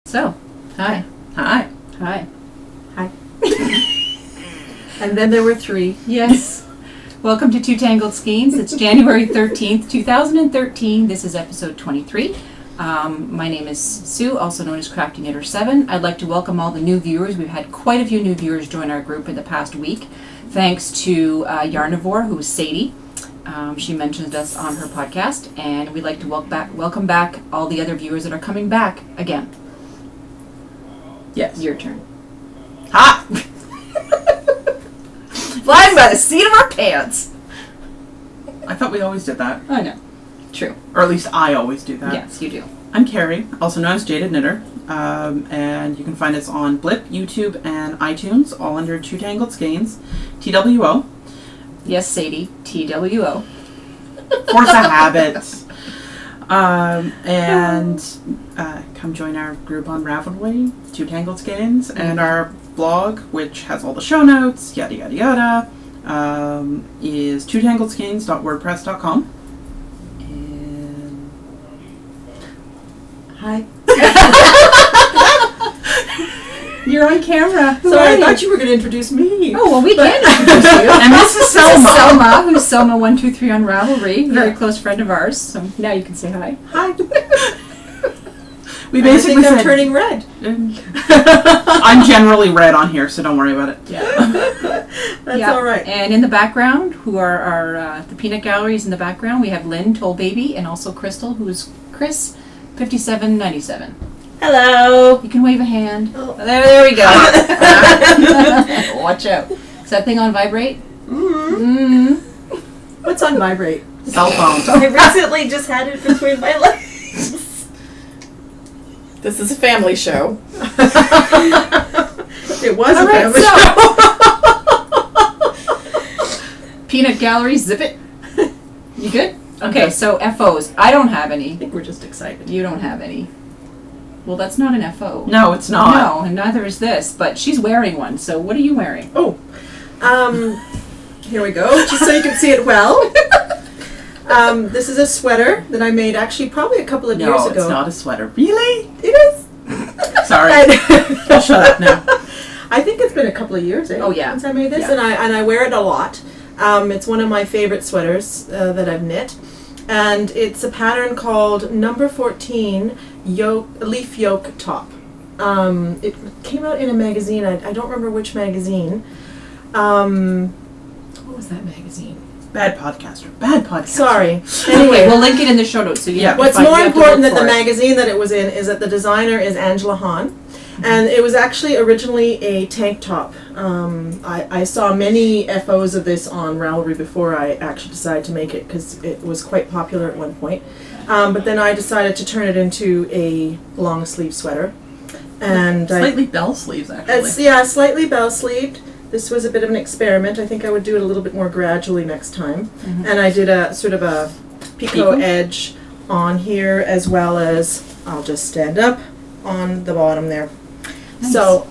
So, hi. Hi. Hi. Hi. And then there were three. Yes. Welcome to Two Tangled Skeins. It's January 13th, 2013. This is episode 23. My name is Sue, also known as Crafty Knitter 7. I'd like to welcome all the new viewers. We've had quite a few new viewers join our group in the past week. Thanks to Yarnivore, who is Sadie. She mentioned us on her podcast, and we'd like to welcome back all the other viewers that are coming back again. Yes. Your turn. Ha! Flying by the seat of our pants. I thought we always did that. I know. True. Or at least I always do that. Yes, you do. I'm Kari, also known as Jaded Knitter. And you can find us on Blip, YouTube, and iTunes, all under Two Tangled Skeins. TWO. Yes, Sadie. TWO. Force a habit. And come join our group on Ravelry, Two Tangled Skeins, and our blog, which has all the show notes, yada yada yada, is twotangledskeins.wordpress.com. And hi. You're on camera. Sorry, I thought you were going to introduce me. Oh, well, we can introduce you. And this is Selma. This is Selma, who's Selma123 on Ravelry, very close friend of ours. So now you can say hi. Hi. We basically I think I'm said, turning red. I'm generally red on here, so don't worry about it. Yeah. That's all right. And in the background, who are our the peanut galleries in the background, we have Lynn, Toll Baby, and also Crystal, who's Chris, 5797. Hello. You can wave a hand. Oh. There we go. Watch out. Is that thing on vibrate? Mm-hmm. What's on vibrate? Cell phone. I recently just had it between my legs. This is a family show. It was All a right, family show. Peanut gallery, zip it. You good? Okay, so FOs. I don't have I any. think we're just excited. You don't have any. Well, that's not an FO. No, it's not. No, and neither is this, but she's wearing one, so what are you wearing? Oh. Here we go, just so you can see it well. This is a sweater that I made actually probably a couple of years ago. No, it's not a sweater. Really? It is. Sorry. I'll shut up now. I think it's been a couple of years, Oh, yeah. since I made this, Yeah. and I wear it a lot. It's one of my favorite sweaters that I've knit, and it's a pattern called Number 14 Leaf Yoke Top. It came out in a magazine. I don't remember which magazine. What was that magazine? Bad podcaster. Bad podcaster. Sorry. Anyway, Anyway, we'll link it in the show notes. So you have to what's find, more you have to important look than the for it. magazine that it was in is that the designer is Angela Hahn. And it was actually originally a tank top. I saw many FOs of this on Ravelry before I actually decided to make it because it was quite popular at one point. But then I decided to turn it into a long sleeve sweater. And Slightly bell sleeves, actually. it's slightly bell sleeved. This was a bit of an experiment. I think I would do it a little bit more gradually next time. Mm-hmm. And I did a sort of a picot edge on here, as well as I'll just stand up on the bottom there. Nice. So,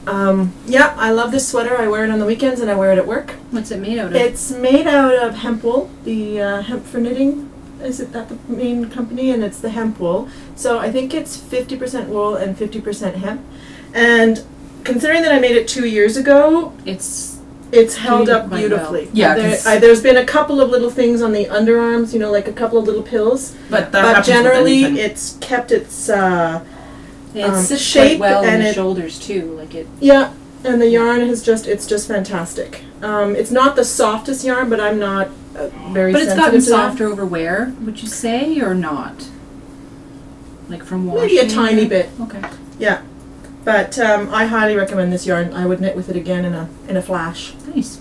yeah, I love this sweater. I wear it on the weekends and I wear it at work. What's it made out of? It's made out of hemp wool, the Hemp for Knitting. Is it that the main company? And it's the hemp wool. So I think it's 50% wool and 50% hemp. And considering that I made it 2 years ago, It's held up quite beautifully. well. Yeah, There's been a couple of little things on the underarms, like a couple of little pills. But But generally, anything. it's kept its it sits shape, quite well in and the it- shoulders too. Like it. yeah. And the yarn it's just fantastic. It's not the softest yarn, but I'm not very But it's sensitive gotten to that. softer over wear, would you say, or not? Like from washing? Maybe a tiny bit. Okay. Yeah. But I highly recommend this yarn. I would knit with it again in a flash. Nice.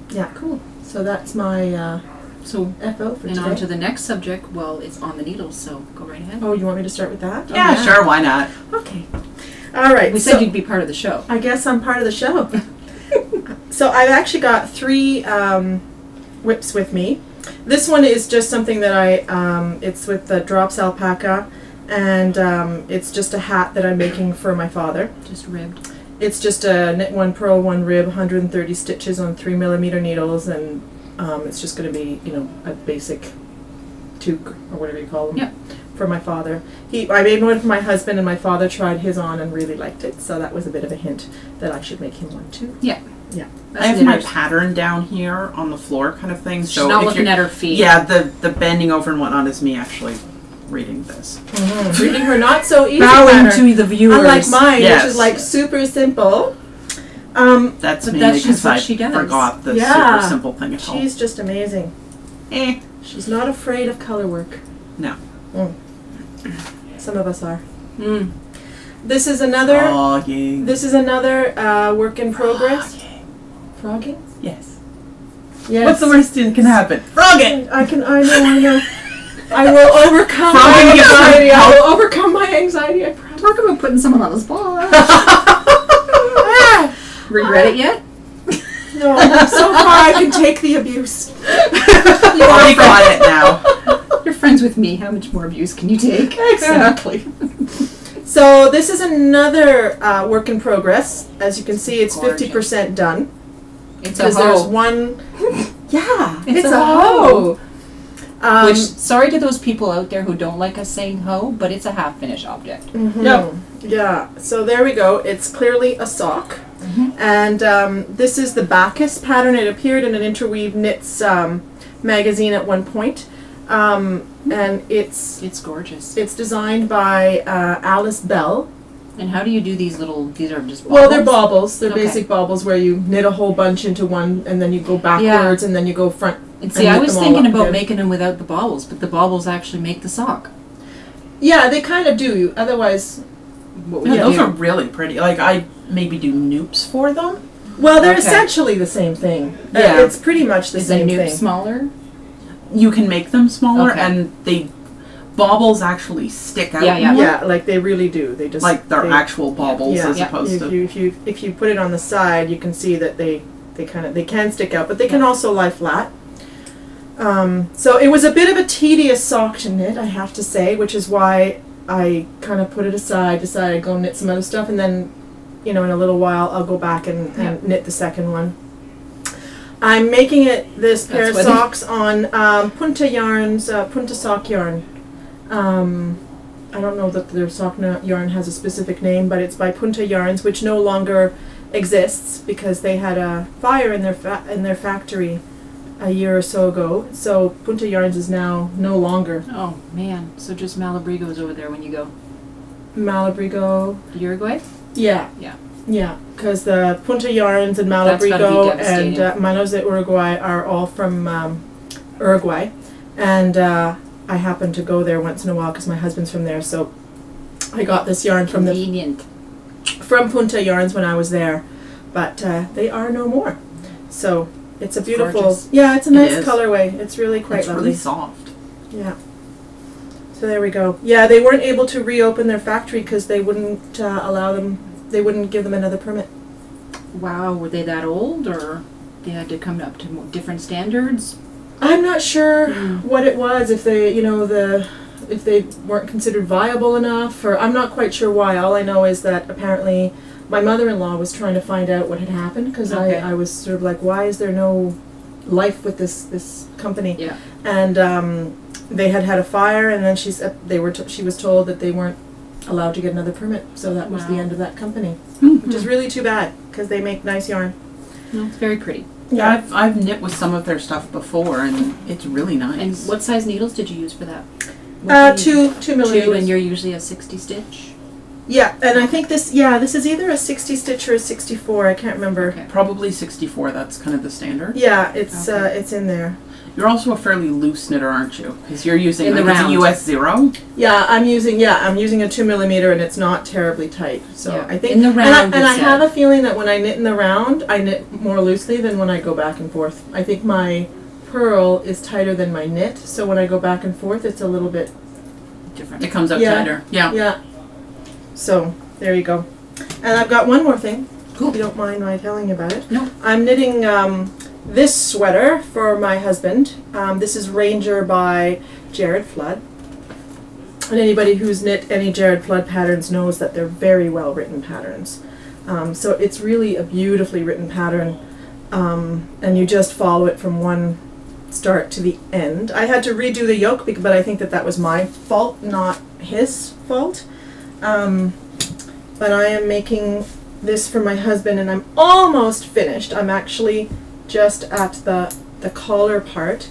Yeah. Cool. So that's my So, FO for and today. on to the next subject. Well, it's on the needles, so go right ahead. Oh, you want me to start with that? Yeah, sure, why not? Okay. All right. We said you'd be part of the show. I guess I'm part of the show. So I've actually got 3 whips with me. This one is just something that it's with the Drops Alpaca, and it's just a hat that I'm making for my father. Just ribbed. It's just a knit 1 purl 1 rib, 130 stitches on 3mm needles, and it's just going to be, a basic toque or whatever you call them. Yep. for my father. I made one for my husband, and my father tried his on and really liked it. So that was a bit of a hint that I should make him one too. Yeah. Yeah. I have my pattern down here on the floor kind of thing. She's so not if looking you're- at her feet. Yeah, the bending over and whatnot is me actually reading this. Reading her not so easy Bowing pattern. to the viewers. Unlike mine, Yes. which is like super simple. That's But me that's just because what I she does. forgot the Yeah. super simple thing at home. She's just amazing. She's not afraid of color work. No. Some of us are. Mm. This is another. Frogging. This is another work in progress. Frogging? Yes. Yes. What's the worst thing that can happen? Frogging! I know. I will overcome my Frogging is anxiety. I help. will overcome my anxiety, I promise. Talk about putting someone on the spot. Regret it yet? No, so far I can take the abuse. You already got it now. You're friends with me. How much more abuse can you take? Exactly. So this is another work in progress. As you can see, it's Gorgeous. 50% done. It's a Because there's hoe. one. Yeah, It's a hoe. Um, Which, sorry to those people out there who don't like us saying hoe, but it's a half-finished object. Yep. Yeah, so there we go. It's clearly a sock. And this is the Bacchus pattern. It appeared in an Interweave Knits magazine at one point. And It's gorgeous. it's designed by Alice Bell. And how do you do these little, these are just Well, they're baubles? baubles. They're Okay. basic baubles where you knit a whole bunch into one and then you go backwards and then you go front. And see, and I knit was them all thinking up about again. making them without the baubles, but the baubles actually make the sock. Yeah, they kind of do. Otherwise, What would Yeah, you those do? are really pretty. Like, I maybe do noopes for them. well, they're Okay. essentially the same thing. Yeah. It's pretty much the Is same a noob thing. smaller? You can make them smaller, Okay. and they baubles actually stick out Yeah, yeah. more. Yeah, like they really do. They just Like they're they, actual baubles Yeah. as Yeah. opposed to. if you put it on the side, you can see that they can stick out, but they can also lie flat. So it was a bit of a tedious sock to knit, I have to say, which is why I kind of put it aside, decided to go knit some other stuff, and then, you know, in a little while I'll go back and knit the second one. I'm making this pair of That's what it- socks on Punta Yarn's Punta Sock Yarn. I don't know that their sock yarn has a specific name, but it's by Punta Yarns, which no longer exists because they had a fire in their factory a year or so ago. So Punta Yarns is now no longer. Oh, man. So just Malabrigo's over there when you go. Malabrigo. Uruguay? Yeah. Yeah. Yeah, because the Punta Yarns and That's gotta be Malabrigo and devastating. Manos de Uruguay are all from Uruguay. And I happen to go there once in a while because my husband's from there. So I got this yarn from Convenient. from Punta Yarns when I was there. But they are no more. So it's a beautiful, gorgeous. yeah, it's a It nice is. colorway. It's really quite It's lovely. really soft. Yeah. So there we go. Yeah, they weren't able to reopen their factory because they wouldn't allow them. They wouldn't give them another permit. Wow, were they that old, or they had to come up to different standards? I'm not sure what it was. If they, you know, if they weren't considered viable enough, or I'm not quite sure why. All I know is that apparently my mother-in-law was trying to find out what had happened because Okay. I was sort of like, why is there no life with this company? Yeah. And they had a fire, and then she was told that they weren't allowed to get another permit. So that was the Wow. end of that company, Mm-hmm. which is really too bad because they make nice yarn. No, it's very pretty. Yeah, I've knit with some of their stuff before, and it's really nice. And what size needles did you use for that? What did you use? 2 millimeters. 2, and you're usually a 60 stitch? Yeah, and I think this is either a 60 stitch or a 64. I can't remember. Okay. Probably 64. That's kind of the standard. Yeah, it's Okay. it's in there. You're also a fairly loose knitter, aren't you? Because you're using In the like, it's a round. US 0. Yeah, I'm using a 2 millimeter, and it's not terribly tight. So Yeah. I think In the round, and I it have said. a feeling that when I knit in the round, I knit more loosely than when I go back and forth. I think my purl is tighter than my knit, so when I go back and forth, it's a little bit Different. It comes out Yeah. tighter. Yeah. yeah. So there you go. And I've got one more thing. Cool. If you don't mind my telling you about it. No. I'm knitting this sweater for my husband. This is Ranger by Jared Flood. And anybody who's knit any Jared Flood patterns knows that they're very well written patterns. So it's really a beautifully written pattern, and you just follow it from one start to the end. I had to redo the yoke, but I think that was my fault, not his fault. But I am making this for my husband, and I'm almost finished. I'm actually just at the collar part.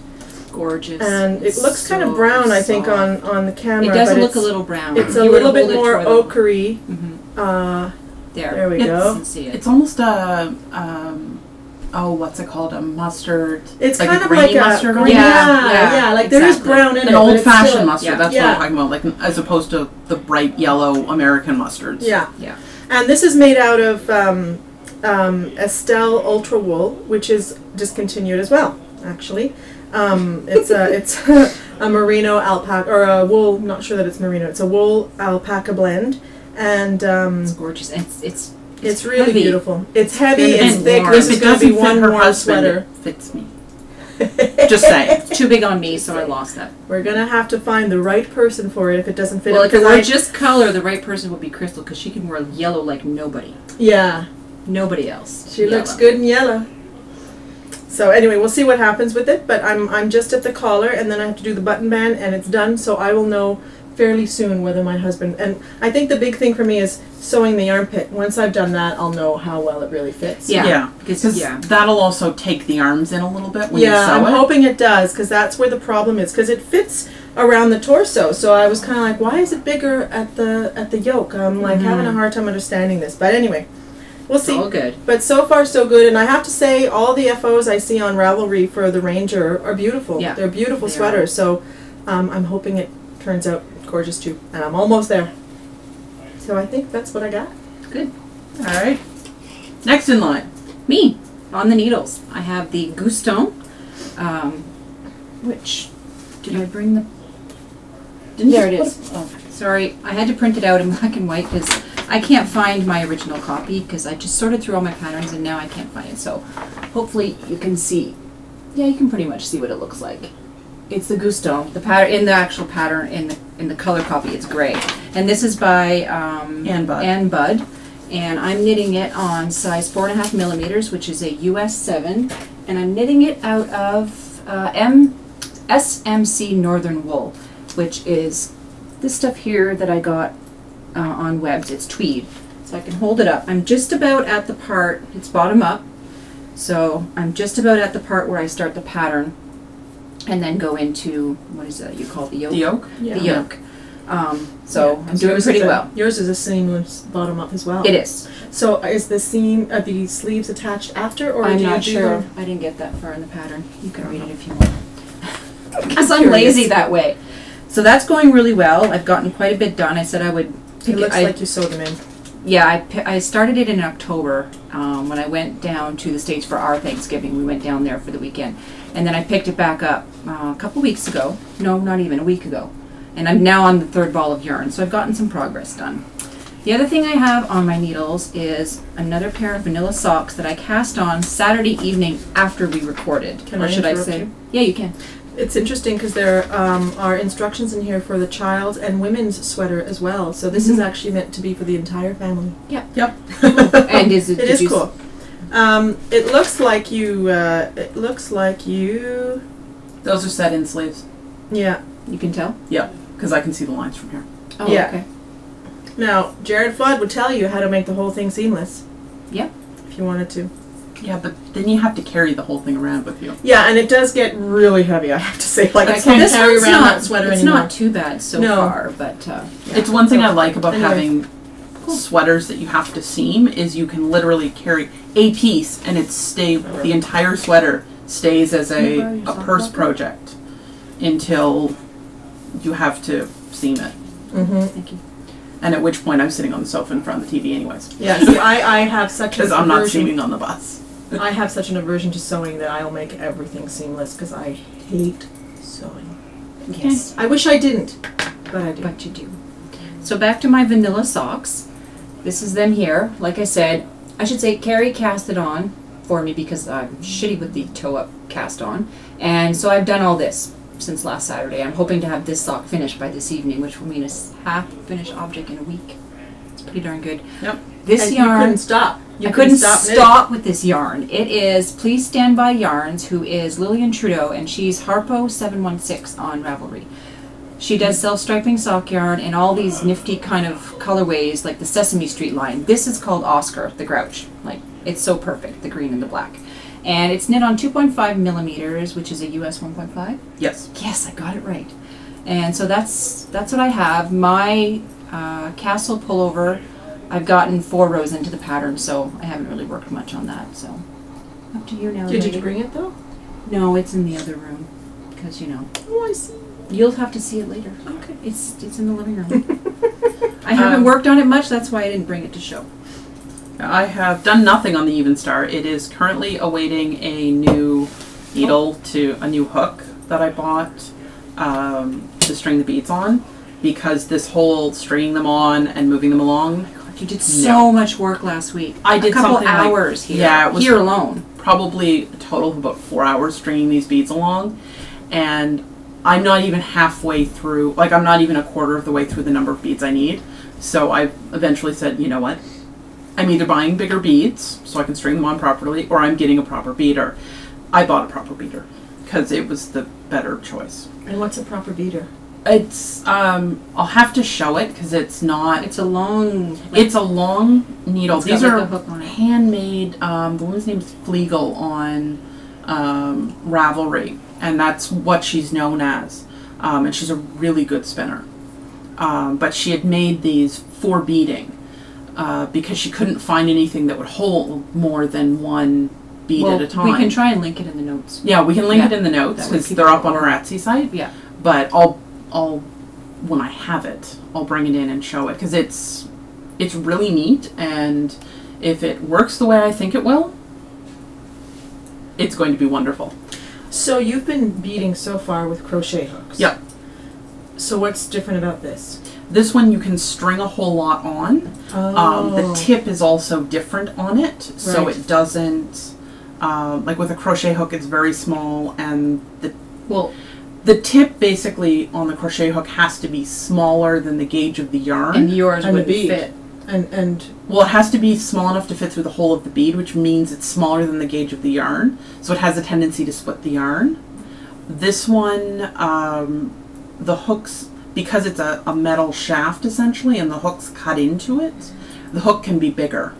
Gorgeous. And it looks so kind of brown, I think, soft. on the camera. It does but look a little brown. It's If a you were to little bit hold it more toward the- ochre-y. There we You go. can see it. It's almost a what's it called? A mustard. It's like kind a of grainy like mustard. a Yeah, like there is exactly. brown in it. An but it's old-fashioned still- mustard. yeah. That's Yeah. what I'm talking about. Like as opposed to the bright yellow American mustards. Yeah. Yeah. And this is made out of Estelle Ultra Wool, which is discontinued as well, actually. It's a merino alpaca, or a wool, not sure that it's merino, it's a wool alpaca blend. And It's gorgeous. And it's really heavy. beautiful. It's heavy, And it's thick, warm. this If is it going to doesn't be fit one her warm husband, sweater. it fits me. Just saying. It's too big on me, so I lost that. We're going to have to find the right person for it if it doesn't fit Well, him, if it 'cause were I- just color, the right person would be Crystal, because she can wear yellow like nobody. Yeah. Nobody else. She looks Yellow. good in yellow. So anyway, we'll see what happens with it, but I'm just at the collar, and then I have to do the button band, and it's done, so I will know fairly soon whether my husband, and I think the big thing for me is sewing the armpit. Once I've done that, I'll know how well it really fits. Yeah. Because Yeah. that'll also take the arms in a little bit when you Yeah, sew I'm it. hoping it does, because that's where the problem is, because it fits around the torso, so I was kind of like, why is it bigger at the yoke? I'm like having a hard time understanding this, but anyway, we'll It's see. all good. But so far so good, and I have to say all the FOs I see on Ravelry for the Ranger are beautiful. Yeah, They're beautiful they sweaters, so I'm hoping it turns out gorgeous too, and I'm almost there. So I think that's what I got. Good. All right. Next in line. Me, on the needles. I have the Guston, which, did I bring the, there it is. Oh, sorry, I had to print it out in black and white because I can't find my original copy because I just sorted through all my patterns and now I can't find it. So hopefully you can see, yeah, you can pretty much see what it looks like. It's the Guston. The pattern, in the actual pattern, in the color copy, it's gray. And this is by Ann Budd. And I'm knitting it on size 4.5 millimeters, which is a US 7, and I'm knitting it out of SMC Northern Wool, which is this stuff here that I got on Webs. It's tweed, so I can hold it up. I'm just about at the part, it's bottom up, so I'm just about at the part where I start the pattern, and then go into, what is that you call the yoke? The yoke? Yeah. The yoke. So Yeah, I'm doing pretty well. Yours is a seamless bottom up as well. It is. So is the seam, the sleeves attached after, or I'm do you not do sure. them? I didn't get that far in the pattern. You can read it if you want. Because I'm I'm lazy curious. that way. So that's going really well. I've gotten quite a bit done. I said I would pick It looks I, like you sewed them in. Yeah, I started it in October when I went down to the States for our Thanksgiving. We went down there for the weekend. And then I picked it back up a couple weeks ago. No, not even, a week ago. And I'm now on the third ball of yarn. So I've gotten some progress done. The other thing I have on my needles is another pair of vanilla socks that I cast on Saturday evening after we recorded. Can or I should I interrupt say? you? Yeah, you can. It's interesting because there are instructions in here for the child and women's sweater as well. So this is actually meant to be for the entire family. Yep. And is it? It did is you cool. It looks like you. It looks like you. Those are set-in sleeves. Yeah. You can tell. Yep. Because I can see the lines from here. Oh, Yeah. okay. Now, Jared Flood would tell you how to make the whole thing seamless. Yep. If you wanted to. Yeah, but then you have to carry the whole thing around with you. Yeah, and it does get really heavy. I have to say, like I So can't this carry one's around not, that sweater it's anymore. not too bad so No. far, but It's one thing I like about Anyway. having sweaters that you have to seam is you can literally carry a piece and the entire sweater stays as a purse project until you have to seam it. Mm-hmm. thank you. And at which point I'm sitting on the sofa in front of the TV anyways. Yeah, see, I have such an Because I'm not aversion. seaming on the bus. I have such an aversion to sewing that I'll make everything seamless because I hate sewing. Yes, I wish I didn't, but I do. but you do. So back to my vanilla socks. This is them here. Like I said, I should say Kari cast it on for me because I'm shitty with the toe-up cast on. And so I've done all this since last Saturday. I'm hoping to have this sock finished by this evening, which will mean a half-finished object in a week. It's pretty darn good. Yep. This And yarn, you couldn't stop. I couldn't stop with this yarn. It is Please Stand By Yarns, who is Lillian Trudeau, and she's Harpo716 on Ravelry. She does self-striping sock yarn in all these nifty kind of colorways, like the Sesame Street line. This is called Oscar, the Grouch. Like, it's so perfect, the green and the black. And it's knit on 2.5 millimeters, which is a US 1.5. Yes. Yes, I got it right. And so that's what I have. My Castle pullover, I've gotten 4 rows into the pattern, so I haven't really worked much on that. So up to you now. Did lady. you bring it though? No, it's in the other room because Oh, I see. you'll have to see it later. Okay. It's in the living room. I haven't worked on it much. That's why I didn't bring it to show. I have done nothing on the Even Star. It is currently awaiting a new needle a new hook that I bought to string the beads on, because this whole stringing them on and moving them along. You did so much work last week. I did a couple something hours like, here. Yeah, it was here alone. Probably a total of about 4 hours stringing these beads along, and I'm not even halfway through. Like, I'm not even a quarter of the way through the number of beads I need. So I eventually said, you know what? I'm either buying bigger beads so I can string them on properly, or I'm getting a proper beater. I bought a proper beater because it was the better choice. And what's a proper beater? It's I'll have to show it because it's not. It's a long. It's a long needle. It's These got, like, are a hook on it. handmade. The woman's name is Flegel on Ravelry, and that's what she's known as. And she's a really good spinner. But she had made these for beading because she couldn't find anything that would hold more than one bead at a time. We can try and link it in the notes. Yeah, we can link it in the notes That way because people they're up on will- our Etsy site. Yeah. But I'll when I have it, I'll bring it in and show it because it's really neat, and if it works the way I think it will, it's going to be wonderful. So you've been beading so far with crochet hooks. Yep. So what's different about this? This one you can string a whole lot on. The tip is also different on it, so Right. it doesn't like with a crochet hook. It's very small, and the tip basically on the crochet hook has to be smaller than the gauge of the yarn. And yours And the wouldn't bead. fit. And Well, it has to be small enough to fit through the hole of the bead, which means it's smaller than the gauge of the yarn, so it has a tendency to split the yarn. This one, the hooks, because it's a metal shaft essentially, and the hooks cut into it, the hook can be bigger.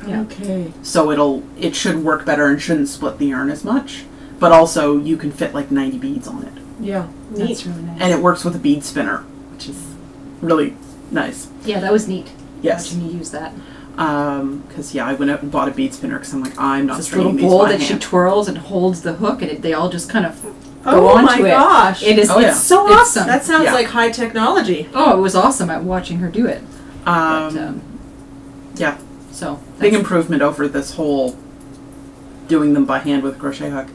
Yeah. okay. So it should work better and shouldn't split the yarn as much. But also, you can fit like 90 beads on it. Yeah. That's really nice. And it works with a bead spinner, which is really nice. Yeah, that was neat. Yes. Watching you use that. Because I went out and bought a bead spinner because I'm like, I'm not This little stringing these bowl by that she hand. twirls and holds the hook, and they all just kind of go Oh onto my it. gosh. It is. Oh, yeah. It's so It's- awesome. That sounds Yeah. like high technology. Oh, it was awesome at watching her do it. But, Yeah, so big that's- improvement over this whole doing them by hand with a crochet hook.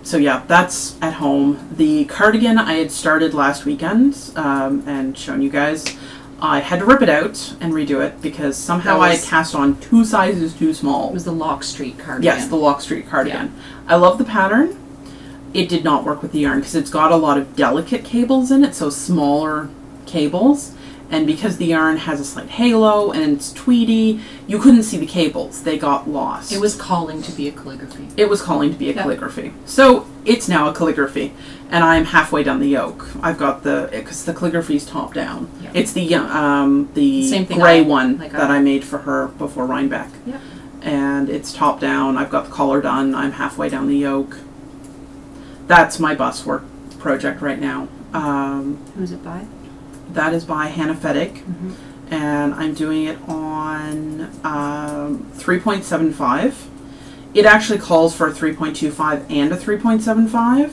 So yeah, that's at home. The cardigan I had started last weekend and shown you guys. I had to rip it out and redo it because somehow I had cast on 2 sizes too small. It was the Lock Street cardigan. Yes, the Lock Street cardigan. I love the pattern. It did not work with the yarn because it's got a lot of delicate cables in it, so smaller cables. And because the yarn has a slight halo and it's tweedy, you couldn't see the cables. They got lost. It was calling to be a calligraphy. It was calling to be a Yeah. calligraphy. So it's now a calligraphy. And I'm halfway down the yoke. I've got because the calligraphy's top down. Yeah. It's the Same thing gray I- one like that I- I made for her before Rhinebeck. Yeah. And it's top down. I've got the collar done. I'm halfway down the yoke. That's my bust work project right now. Who's it by? That is by Hannah Feddick. Mm-hmm. And I'm doing it on 3.75. It actually calls for a 3.25 and a 3.75.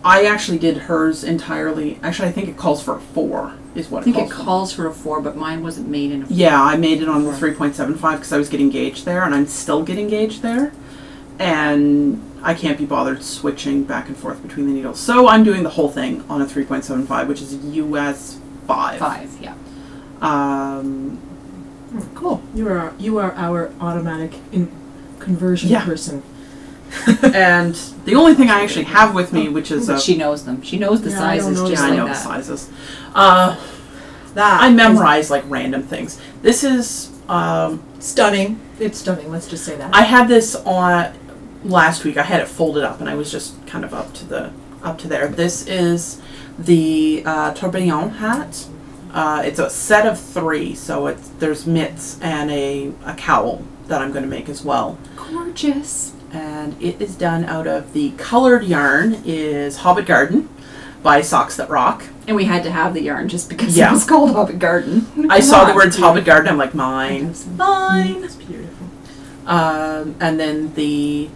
I actually did hers entirely. Actually, I think it calls for a 4 is what I think it it calls for. calls for a 4, but mine wasn't made in a 4. Yeah, I made it on the 3.75 because I was getting gauged there, and I'm still getting gauged there. And I can't be bothered switching back and forth between the needles. So I'm doing the whole thing on a 3.75, which is US 5. 5, yeah. Cool. You are our automatic conversion Yeah. person. And the only thing I actually have with me, which is But she knows them. She knows the Yeah, I don't sizes know just I like know that. the sizes. That I is memorize like random things. This is stunning. It's stunning. Let's just say that. I had this on last week. I had it folded up, and I was just kind of up to there. This is the tourbillon hat. It's a set of 3, so there's mitts and a cowl that I'm going to make as well. Gorgeous. And it is done out of the colored yarn is Hobbit Garden by Socks That Rock. And we had to have the yarn just because Yeah. it was called Hobbit Garden. I Come saw the on. words Hobbit Garden. I'm like, mine, mine. It's beautiful. And then it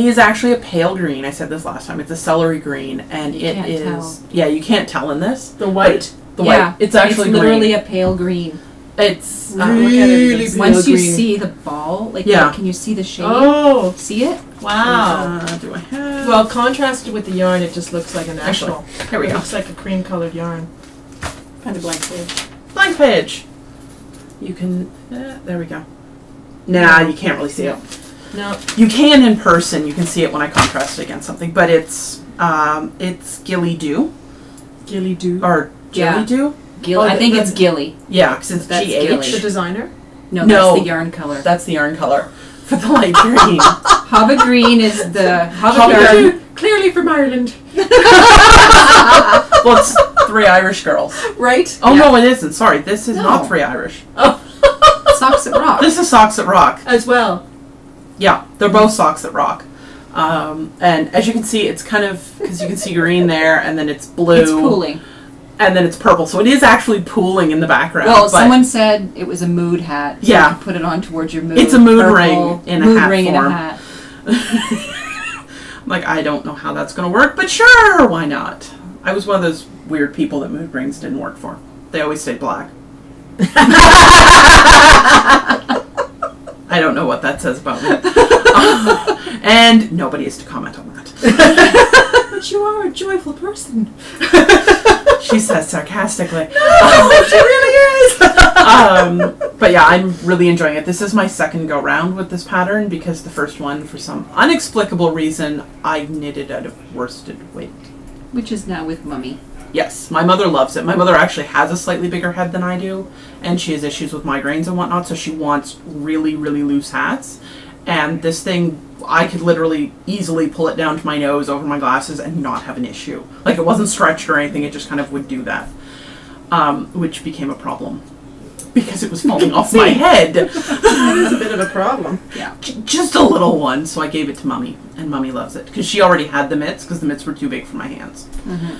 is actually a pale green. I said this last time. It's a celery green, and You it can't is. tell. Yeah, you can't tell in this. The white. The Yeah, white. It's actually literally green. a pale green. It's Really look at it. Once you green. see the ball, like, Yeah. can you see the shade? Oh, See it? wow. Do I have? Well, contrasted with the yarn, it just looks like a natural. Here we It go. looks like a cream-colored yarn. Kind of blank page. Blank page. You can. There we go. Nah, you can't really see it. No. You can in person. You can see it when I contrast it against something, but it's Gilly Dew Gilly Dew. or Yeah. Jelly Dew. Gilly. Oh, I think the- it's Gilly. Yeah, because it's That's GH. Gilly. The designer? No, No. that's the yarn color. That's the yarn color for the light green. Hobbit green is the Hobbit Hobbit Garden. Garden. Clearly from Ireland. Well, it's 3 Irish girls. Right? Oh Yeah. no, it isn't. Sorry, this is No. not 3 Irish. Socks that rock. This is Socks That Rock. As well. Yeah, they're both Socks That Rock. And as you can see, it's kind of, because you can see green there, and then it's blue. It's pooling. And then it's purple. So it is actually pooling in the background. Well, but someone said it was a mood hat. So Yeah. you could put it on towards your mood. It's a mood purple, ring in a mood hat ring in form. a hat. I'm like, I don't know how that's going to work, but sure, why not? I was one of those weird people that mood rings didn't work for. They always stayed black. I don't know what that says about me. And nobody is to comment on that. But you are a joyful person. She says sarcastically. She really is. But yeah, I'm really enjoying it. This is my second go round with this pattern because the first one, for some inexplicable reason, I knitted out of worsted weight. Which is now with Mummy. Yes, my mother loves it. My mother actually has a slightly bigger head than I do, and she has issues with migraines and whatnot, so she wants really, really loose hats. And this thing, I could literally easily pull it down to my nose over my glasses and not have an issue. Like, it wasn't stretched or anything, it just kind of would do that. Which became a problem. Because it was falling off my head. That is a bit of a problem. Yeah. Just a little one, so I gave it to Mummy, and Mummy loves it. Because she already had the mitts, because the mitts were too big for my hands. Mm-hmm.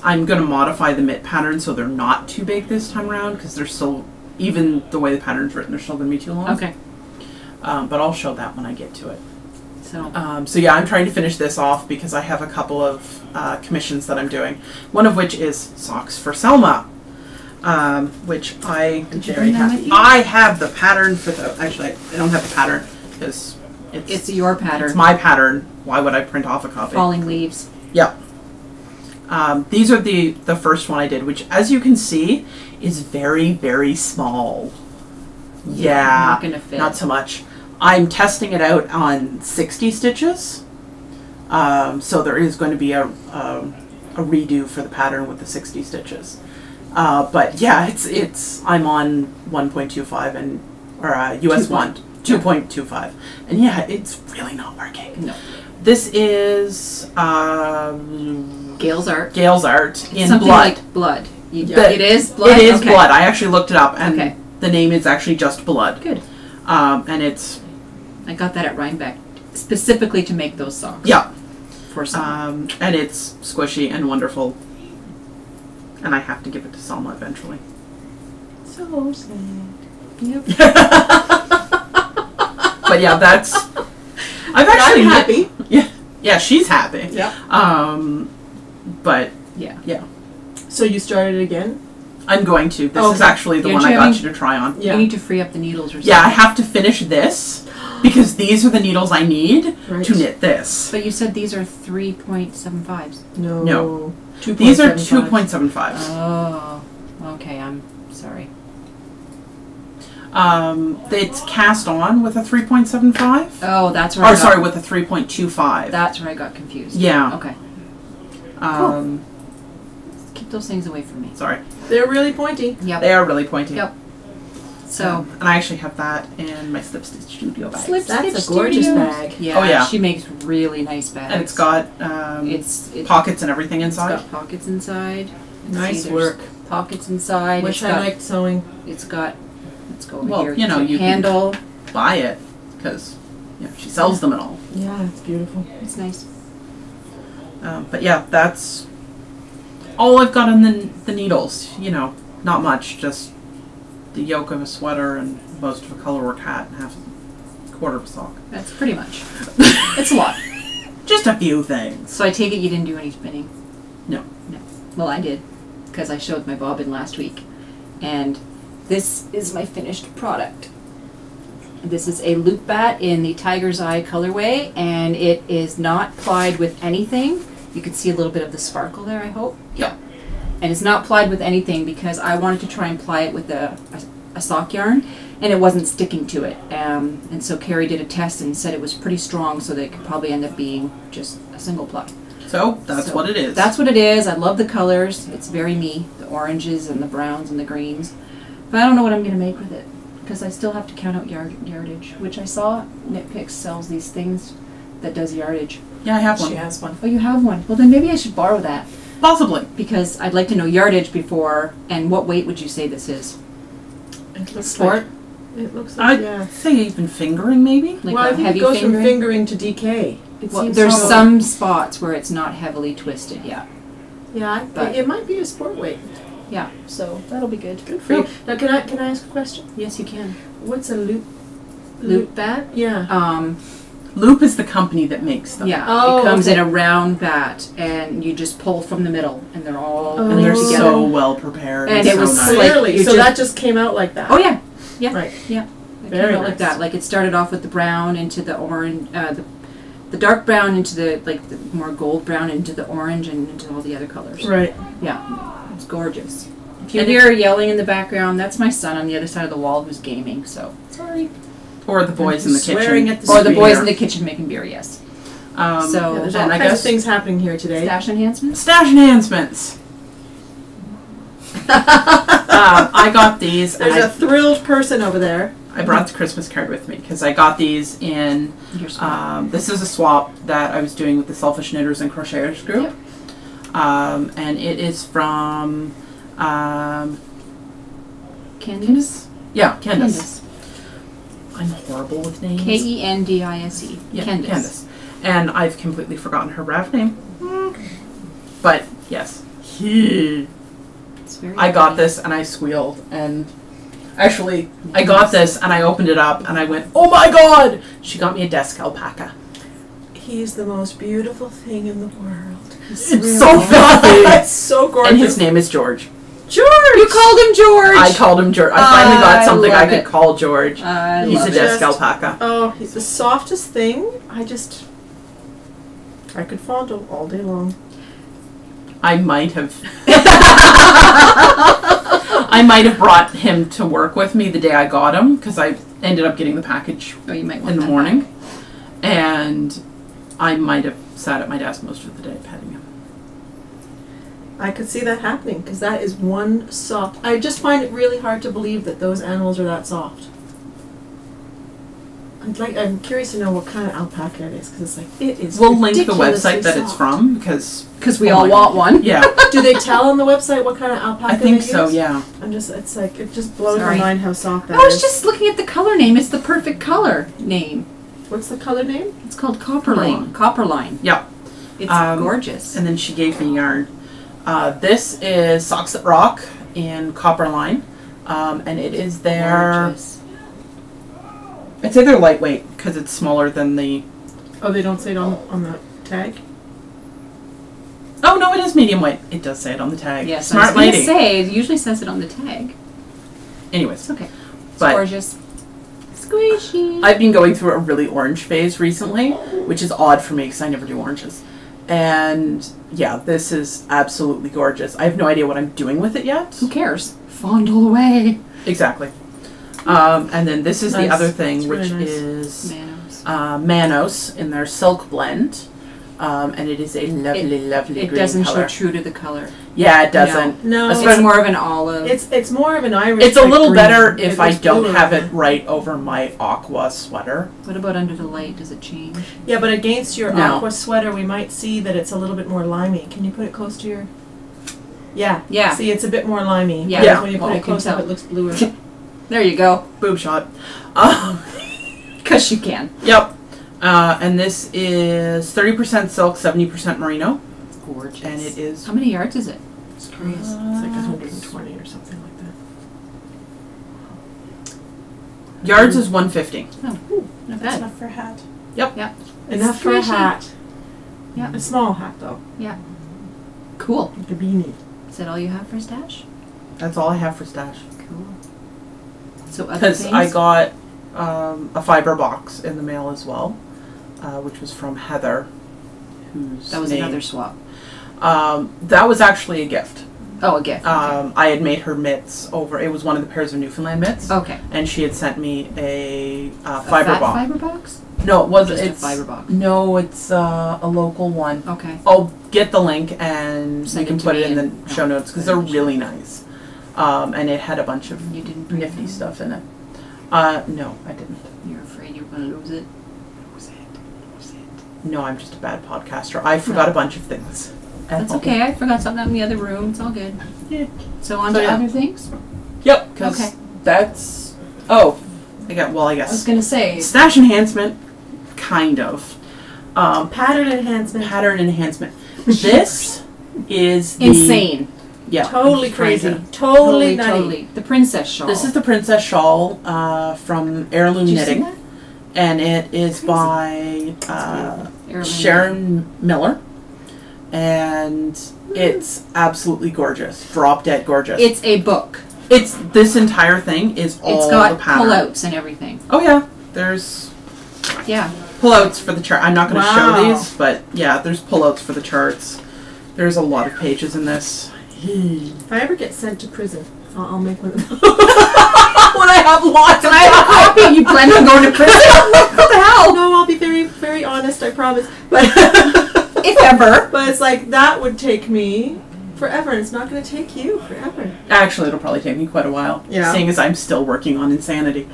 I'm going to modify the mitt pattern so they're not too big this time around, because they're still, even the way the pattern's written, they're still going to be too long. Okay. But I'll show that when I get to it. So. So yeah, I'm trying to finish this off because I have a couple of commissions that I'm doing. One of which is socks for Selma, which I am Did you very bring them happy. with you? I have the pattern for the. Actually, I don't have the pattern because It's your pattern. it's my pattern. Why would I print off a copy? Falling leaves. Yep. These are the first one I did, which, as you can see, is very, very small. Yeah, Not gonna fit. not so much. I'm testing it out on 60 stitches, so there is going to be a redo for the pattern with the 60 stitches. But yeah, it's I'm on 1.25 and or US 2.25, and yeah, it's really not working. No. This is Gail's art. Gail's art in Something blood. like blood. The- It is blood? It is Okay. blood. I actually looked it up, and Okay. the name is actually just blood. Good. And it's I got that at Rhinebeck specifically to make those socks. yeah, For some. and it's squishy and wonderful. And I have to give it to Selma eventually. So sad. Yep. But yeah, that's. I've actually I'm happy. Yeah, she's happy. Yeah. But Yeah. So you started again? I'm going to. This is Okay. actually the Aren't one you I got having- you to try on. Yeah. You need to free up the needles or something. Yeah, I have to finish this because these are the needles I need Right. to knit this. But you said these are 3.75s. No. No. 2.75. These are 2.75. Oh. Okay, I'm sorry. It's cast on with a 3.75. Oh, that's where I Or got, sorry, with a 3.25. that's where I got confused. Yeah. Okay. Um, those things away from me. Sorry. They're really pointy. Yep. They are really pointy. Yep. So, and I actually have that in my Slip Stitch Studio bag. Slip That's Stitch a gorgeous Studios. bag. Yeah, Oh, yeah. she makes really nice bags. And it's got pockets and everything inside. It's got pockets inside. Nice See, work. there's pockets inside. Wish I liked sewing. It's got. Let's go over Well, here. you know, It's a you can- handle. Buy it because she sells them and all. Yeah, it's beautiful. It's nice. But yeah, that's all I've got on the needles. You know, not much. Just the yoke of a sweater and most of a colorwork hat and a quarter of a sock. That's pretty much. It's a lot. Just a few things. So I take it you didn't do any spinning. No. No. Well, I did because I showed my bobbin last week, and this is my finished product. This is a loop bat in the Tiger's Eye colorway, and it is not plied with anything. You can see a little bit of the sparkle there, I hope. Yeah. And it's not plied with anything because I wanted to try and ply it with a sock yarn, and it wasn't sticking to it. And so Kari did a test and said it was pretty strong, so that it could probably end up being just a single ply. So that's what it is. That's what it is. I love the colors. It's very me, the oranges and the browns and the greens. But I don't know what I'm going to make with it because I still have to count out yardage, which I saw Knitpicks sells these things that does yardage. Yeah, I have one. She has one. Oh, you have one? Well, then maybe I should borrow that Possibly. because I'd like to know yardage before. And what weight would you say this is? It looks Sport? like. It looks like. I'd say even fingering, maybe. Like Well, a I think heavy it goes fingering? from fingering to DK. It Well, seems there's so- some spots where it's not heavily twisted. Yeah. Yeah, but- it might be a sport weight. Yeah. So that'll be good. Good for you. Now, can I ask a question? Yes, you can. What's a loop? Loop bat? Yeah. Loop is the company that makes them. Yeah, Oh, it comes okay. in a round bat, and you just pull from the middle, and they're all Oh. And they're together. so well prepared. And And it so was nice. like Clearly, you so just- that just came out like that. Oh yeah, yeah, Right. yeah. It Very came out like nice. that. Like it started off with the brown into the orange, the dark brown into the more gold brown into the orange and into all the other colors. Right. Yeah, it's gorgeous. If you And hear yelling in the background, that's my son on the other side of the wall who's gaming. So sorry. Or the boys in the Swearing kitchen. at the Or the boys speaker. in the kitchen making beer. Yes. So, Yeah, there's all and I kinds of guess things happening here today. Stash enhancements. stash enhancements. I got these. And There's a thrilled person over there. I brought the Christmas card with me because I got these in. Your swap. This is a swap that I was doing with the Selfish Knitters and Crocheters group. Yep. And it is from Candice. Yeah, Candice. I'm horrible with names. Kendise. Yeah, Candice. Candice. And I've completely forgotten her Rav name. But yes, It's very I got pretty. this and I squealed. And actually, I got this and I opened it up and I went, "Oh my god!" She got me a desk alpaca. He's the most beautiful thing in the world. It's so fluffy. It's so gorgeous. And his name is George. George. You called him George. I called him George. I finally got I something I love could it. call George. I He's love a it. desk Just- alpaca. Oh, he's the softest thing. I could fondle all day long. I might have brought him to work with me the day I got him because I ended up getting the package Oh, you might want in the that morning, back. and I might have sat at my desk most of the day petting him. I could see that happening because that is one soft. I just find it really hard to believe that those animals are that soft. I'm curious to know what kind of alpaca it is because it's like it is. We'll link the ridiculously website that it's soft. from because We Oh all my want one. yeah, Do they tell on the website what kind of alpaca I think they so. use? Yeah, It just blows Sorry. my mind how soft that I was is. just looking at the color name. It's the perfect color name. What's the color name? It's called Copperline. Copperline. yeah. It's Um, gorgeous. And then she gave me yarn. This is Socks That Rock in Copperline, and it is their. Gorgeous. I'd say they're lightweight because it's smaller than the. Oh, they don't say it on the tag. Oh no, it is medium weight. It does say it on the tag. Yes, I Smart was going to lady. say, it usually says it on the tag. Anyways, It's okay. It's But- gorgeous. Squishy. I've been going through a really orange phase recently, which is odd for me because I never do oranges. And yeah, this is absolutely gorgeous. I have no idea what I'm doing with it yet. Who cares? Fondle away. Exactly. And then this is Nice. the other thing, It's which really nice. is Manos. Manos in their silk blend. And it is a lovely, lovely It green doesn't color. show true to the color. Yeah, it doesn't. No, It's more of an olive. it's more of an Irish. It's a like little green. better if It I looks don't bluer. have it right over my aqua sweater. What about under the light? Does it change? Yeah, but against your No. aqua sweater, we might see that it's a little bit more limey. Can you put it close to your? Yeah. Yeah. See, it's a bit more limey. Yeah. Whereas when you Well, put I it can close up, tell. it looks bluer. There you go. Boob shot. Because you can. Yep. And this is 30% silk, 70% merino. Gorgeous. And it is... How many yards is it? Just curious. It's like 120 or something like that. Yards is 150. Not That's bad. enough for a hat. Enough for a pretty. hat. Yeah. A small hat though, Cool. like a beanie. Is that all you have for stash? That's all I have for stash. Cool. So other Because things? I got a fiber box in the mail as well, which was from Heather, whose That was name- another swap. That was actually a gift. Oh, a gift. I had made her mitts over. It was one of the pairs of Newfoundland mitts, Okay. and she had sent me a A fiber fat box. fiber box? No, it wasn't. Just a It's fiber box. No, it's a local one. Okay. I'll get the link and Send we can it to put me it in and the show notes because they're really nice. And it had a bunch of You didn't bring nifty it? stuff in it. No, I didn't. You're afraid you're going to lose it? Lose it. No, I'm just a bad podcaster. I forgot a bunch of things. That's okay. I forgot something out in the other room. It's all good. Yeah. So on So, to yeah. other things? Yep. Because Okay. that's. Oh, I I guess was going to say, stash enhancement, kind of. Pattern enhancement. Pattern enhancement. This is the, insane. Yeah. Totally I'm trying crazy. to- Totally nutty. Totally. The princess shawl. This is the princess shawl from Heirloom Did you see Knitting, that? and it is Crazy. by Heirloom Sharon Miller, and it's absolutely gorgeous, drop dead gorgeous. It's a book. It's this entire thing is all It's got the pattern. pullouts and everything. Oh yeah, there's Yeah. pullouts for the chart. I'm not going to Wow. show these, but yeah, there's pullouts for the charts. There's a lot of pages in this. If I ever get sent to prison, I'll make one of those. When I have lots of I have a time. copy. You plan on going to prison? What the hell? No, I'll be very, very honest, I promise. But If ever. but it's like that would take me forever, and it's not going to take you forever. Actually, it'll probably take me quite a while, Yeah. seeing as I'm still working on Insanity.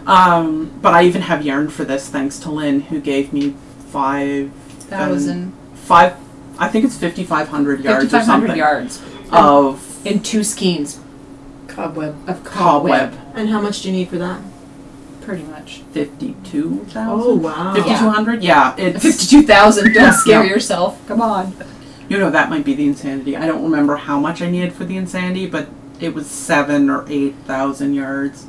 But I even have yarn for this, thanks to Lynn, who gave me 1,000. I think it's 5,500 yards or 5,500 something yards. of In 2 skeins Cobweb. of cobweb. And how much do you need for that? Pretty much. 52,000? Oh, wow. 5,200? Yeah, it's 52,000. Don't scare No. yourself. Come on. you know, that might be the Insanity. I don't remember how much I needed for the Insanity, but it was 7,000 or 8,000 yards.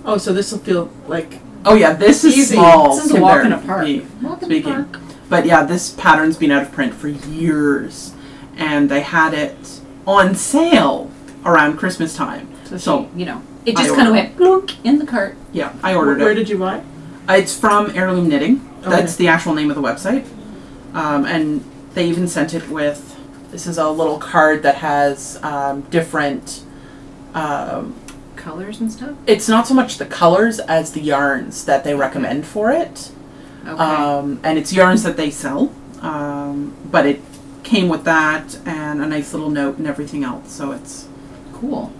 Oh, so this will feel like Oh yeah, this is Easy. small. This is a walk in a compared to park. me. Walk in the Speaking. park. But yeah, this pattern's been out of print for years, and they had it on sale around Christmas time. So you know, it I just kind of ordered. went blunk in the cart. yeah, I ordered where it. did you buy? It's from Heirloom Knitting. Okay. That's the actual name of the website. And they even sent it with, this is a little card that has different, Colors and stuff. it's not so much the colors as the yarns that they recommend for it. Okay. And it's yarns that they sell. But it came with that and a nice little note and everything else. So it's, Cool.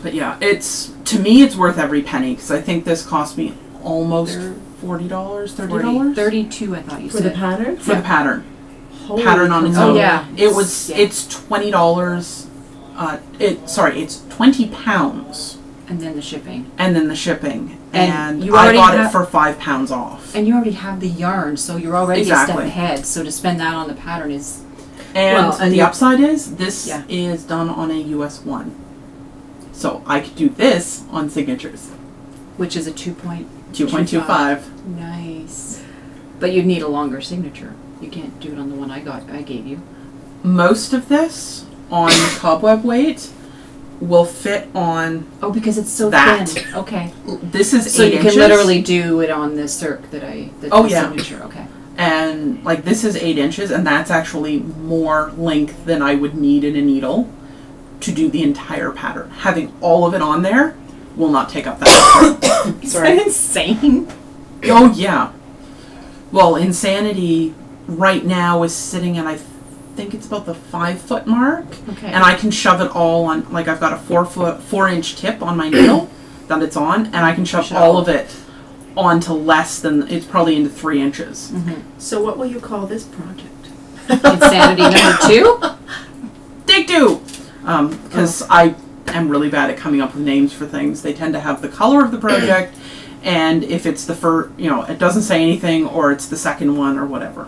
but yeah, to me, it's worth every penny because I think this cost me almost They're $40, $30 32, I thought you For the said. pattern? for the pattern. Holy Pattern on its crap. own. Oh, yeah. It's Yeah. $20. It's 20 pounds And then the shipping. and then the shipping. And And you I already got it have- for £5 off. And you already have the yarn, so you're already a Exactly. step ahead. So to spend that on the pattern is And Well, and the you- upside is this Yeah. is done on a US 1. So I could do this on signatures. which is a 2.25. 2.25. Nice. But you'd need a longer signature. You can't do it on the one I gave you. Most of this on cobweb weight will fit on, Oh, because it's so That. thin. Okay. this is So 8 you inches. can literally do it on this circ that Oh, the yeah. signature. Okay. And like this is 8 inches, and that's actually more length than I would need in a needle to do the entire pattern. Having all of it on there will not take up that much. Sorry. Insane. Oh yeah. Well, Insanity right now is sitting at I think it's about the 5 foot mark. Okay. And I can shove it all on, like I've got a 4 inch tip on my needle that it's on, and I can shove all of it onto less than, it's probably into 3 inches. So what will you call this project? Insanity number 2? Take 2! Because I am really bad at coming up with names for things. They tend to have the color of the project, and if it's the first, you know, it doesn't say anything, or it's the second one, or whatever.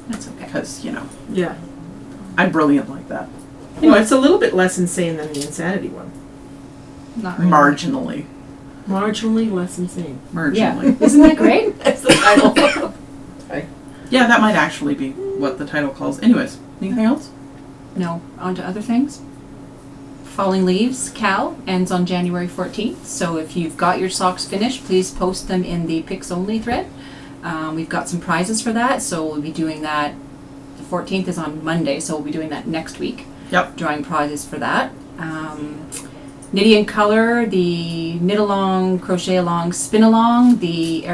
That's okay. Because, you know, Yeah. I'm brilliant like that. Well, it's a little bit less insane than the insanity one. Not really. Marginally. Marginally less insane. Yeah. Marginally. Isn't that great? That's the title. Yeah, that might actually be what the title calls. Anyways, anything else? No. On to other things. Falling Leaves, Cal, ends on January 14th. So if you've got your socks finished, please post them in the Pics Only thread. We've got some prizes for that, so we'll be doing that. The 14th is on Monday, so we'll be doing that next week. Yep. Drawing prizes for that. Knitty and Color, the Knit Along, Crochet Along, Spin Along, the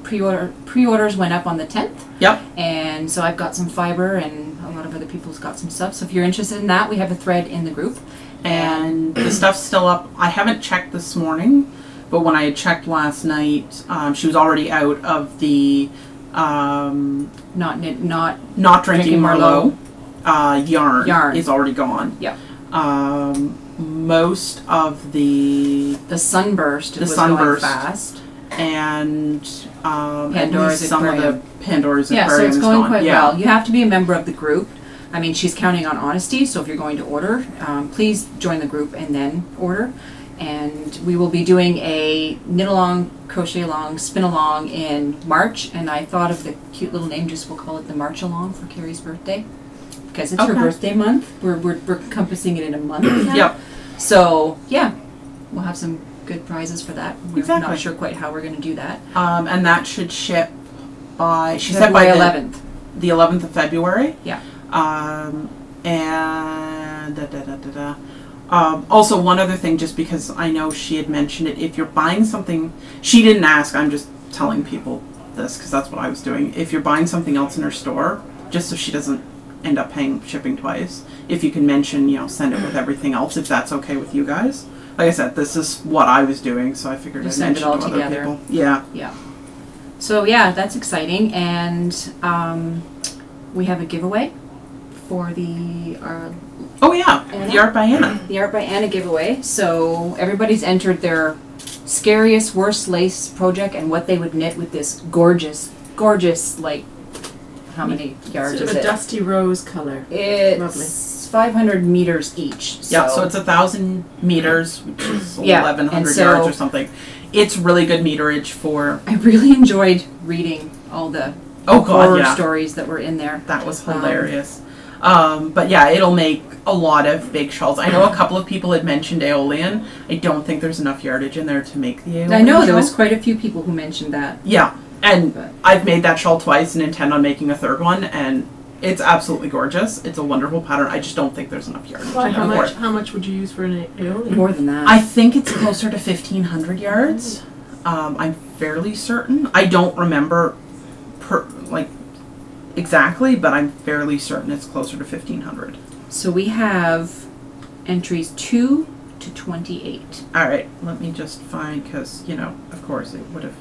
pre-orders went up on the 10th. Yep. And so I've got some fiber, and a lot of other people's got some stuff. So if you're interested in that, we have a thread in the group. And the stuff's still up. I haven't checked this morning, but when I had checked last night, she was already out of the Not drinking Merlot yarn is already gone. Yeah. Most of the Sunburst was Sunburst going fast. And Pandora's some of Aquarium. the Pandora's Yeah, so Aquarium it's is going gone. quite Yeah. well. You have to be a member of the group. I mean, she's counting on honesty, so if you're going to order, please join the group and then order. And we will be doing a Knit Along, Crochet Along, Spin Along in March, and I thought of the cute little name, just we'll call it the March Along for Carrie's birthday. Because it's her birthday month. We're encompassing it in a month now. Yep. So, yeah, we'll have some good prizes for that. We're Exactly. not sure quite how we're going to do that. And that should ship by, she said February by 11th. the 11th of February. Yeah. And also one other thing, just because I know she had mentioned it, if you're buying something, she didn't ask, I'm just telling people this because that's what I was doing. If you're buying something else in her store, just so she doesn't end up paying shipping twice, if you can mention, you know, send it with everything else, if that's okay with you guys. Like I said, this is what I was doing, so I figured I'd send it mention all to other together. people. Yeah. Yeah. So yeah, that's exciting, and we have a giveaway for the Oh yeah, Anna? the Art by Anna. the Art by Anna giveaway. So everybody's entered their scariest, worst lace project and what they would knit with this gorgeous, like, how many yards Sort is of a it? dusty rose color. It's 500 meters each. Yeah, so it's 1,000 meters, which is Yeah, 1,100 and so- yards or something. It's really good meterage for. I really enjoyed reading all the Oh God, horror yeah, stories that were in there. that was hilarious. But yeah, it'll make a lot of big shawls. I know a couple of people had mentioned Aeolian. I don't think there's enough yardage in there to make the Aeolian. I know there shawl. was quite a few people who mentioned that. Yeah, and But- I've made that shawl twice and intend on making a third one, and it's absolutely gorgeous. It's a wonderful pattern. I just don't think there's enough yardage. Why, how for much? it. How much would you use for an aeolian? More than that. I think it's closer to 1,500 yards. I'm fairly certain. I don't remember exactly, but I'm fairly certain it's closer to 1,500. So we have entries 2 to 28. All right, let me just find, because, you know, of course it would have.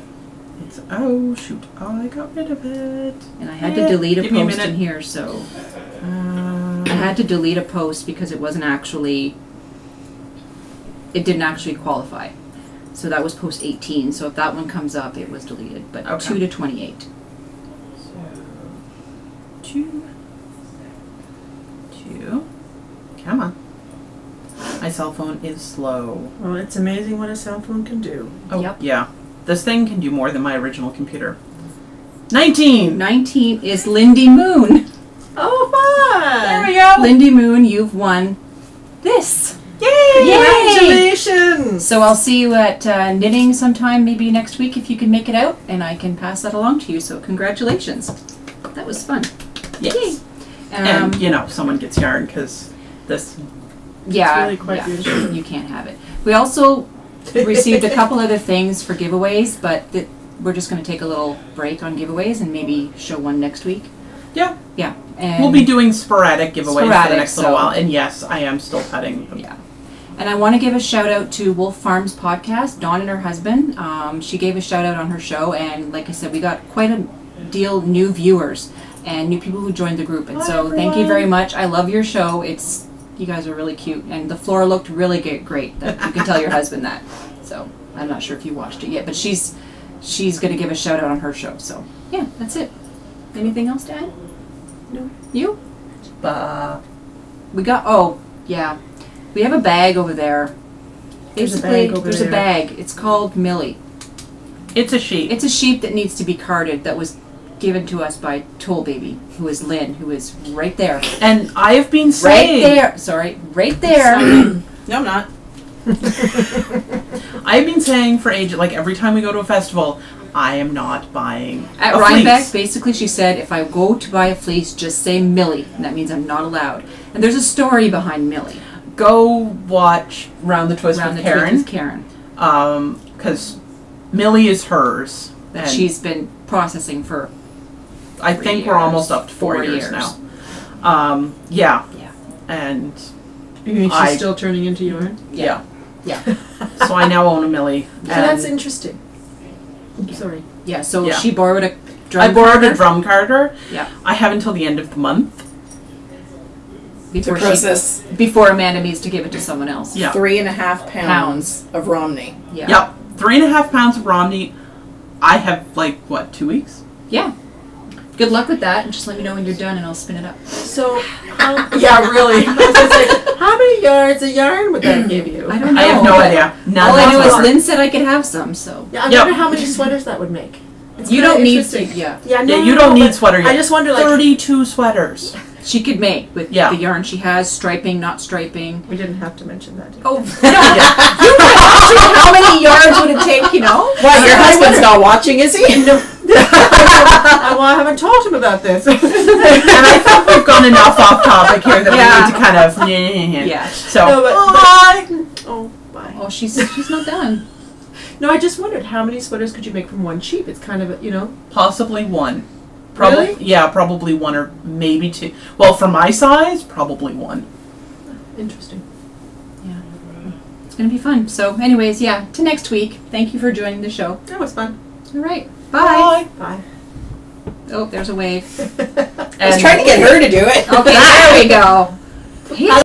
It's, oh, shoot. Oh, I got rid of it. And I had to delete a Give me a post minute. in here, so I had to delete a post because it wasn't actually, it didn't actually qualify. So that was post 18. So if that one comes up, it was deleted. But Okay. 2 to 28. Two. Come on. My cell phone is slow. Well, it's amazing what a cell phone can do. Oh, Yep. yeah. This thing can do more than my original computer. 19! 19 is Lindy Moon. Oh, fun! There we go! Lindy Moon, you've won this. Yay! Congratulations! So I'll see you at knitting sometime, maybe next week if you can make it out, and I can pass that along to you. So congratulations. That was fun. Yes. Yay. And, you know, someone gets yarn, because this... Yeah, really quite beautiful. You can't have it. We also received a couple other things for giveaways, but we're just going to take a little break on giveaways and maybe show one next week. Yeah. Yeah. And We'll be doing sporadic giveaways for the Sporadic, next little so- while. And yes, I am still petting them. Yeah. And I want to give a shout out to Wolf Farms podcast, Dawn and her husband. She gave a shout out on her show, and like I said, we got quite a deal new viewers and new people who joined the group. And Hi, so thank you everyone. very much. I love your show. You guys are really cute, and the floor looked really great. That you can tell your husband that. So I'm not sure if you watched it yet, but she's going to give a shout out on her show. So yeah, that's it. Anything else to add? No. You? We got. Oh yeah, we have a bag over there. There's a Basically, bag over there's there. a bag. It's called Millie. It's a sheep. It's a sheep that needs to be carded. That was given to us by Toll Baby, who is Lynn, who is right there. And I have been Right saying... there. Sorry, right there. No, I'm not. I've been saying for ages, like every time we go to a festival, I am not buying At a Rhinebeck, fleece. basically, she said, if I go to buy a fleece, just say Millie, and that means I'm not allowed. And there's a story behind Millie. Go watch Round the Twist Around with the Karen. Twist with Karen. Because Millie is hers. That and she's been processing for. I 3 think we're years, almost up to 4 4 years years. now. Yeah. Yeah. And You mean she's I- still turning into yarn? yeah. Yeah. So I now own a Millie. So that's and interesting. Yeah. Sorry. Yeah, so Yeah. she borrowed a I drum borrowed carder a drum carder. Yeah. I have until the end of the month. To before, process before Amanda needs to give it to someone else. Yeah. 3.5 pounds of Romney. Yeah. Yep. 3.5 pounds of Romney. I have, 2 weeks? Yeah. Good luck with that, and just let me know when you're done, and I'll spin it up. So, Yeah, really. I was gonna say, how many yards of yarn would that give you? I don't know. I have no idea. None All I know is whatsoever. Lynn said I could have some, so. Yeah, I Yep. wonder how many sweaters that would make. It's You kinda don't need to, interesting. yeah. Yeah, Yeah, no, you no, don't no, need but sweater yet. I just wonder, like, 32 sweaters. She could make with Yeah. the yarn she has, striping, not striping. we didn't have to mention that. Did we? Oh, you can imagine how many yards would it take, you know? What, your husband's not watching, is he? Well, I haven't told him about this. And I think we've gone enough off topic here that Yeah. we need to kind of... Yeah. So, No, but- bye. Oh, bye. Oh, she's not done. No, I just wondered how many sweaters could you make from one sheep? It's kind of, Possibly one. Really? Yeah, probably one or maybe two. Well, for my size, probably one. interesting. Yeah. It's going to be fun. So, anyways, yeah, to next week. Thank you for joining the show. That was fun. All right. Bye. Bye. Oh, there's a wave. I was trying to get her to do it. Okay, there we go. Hey,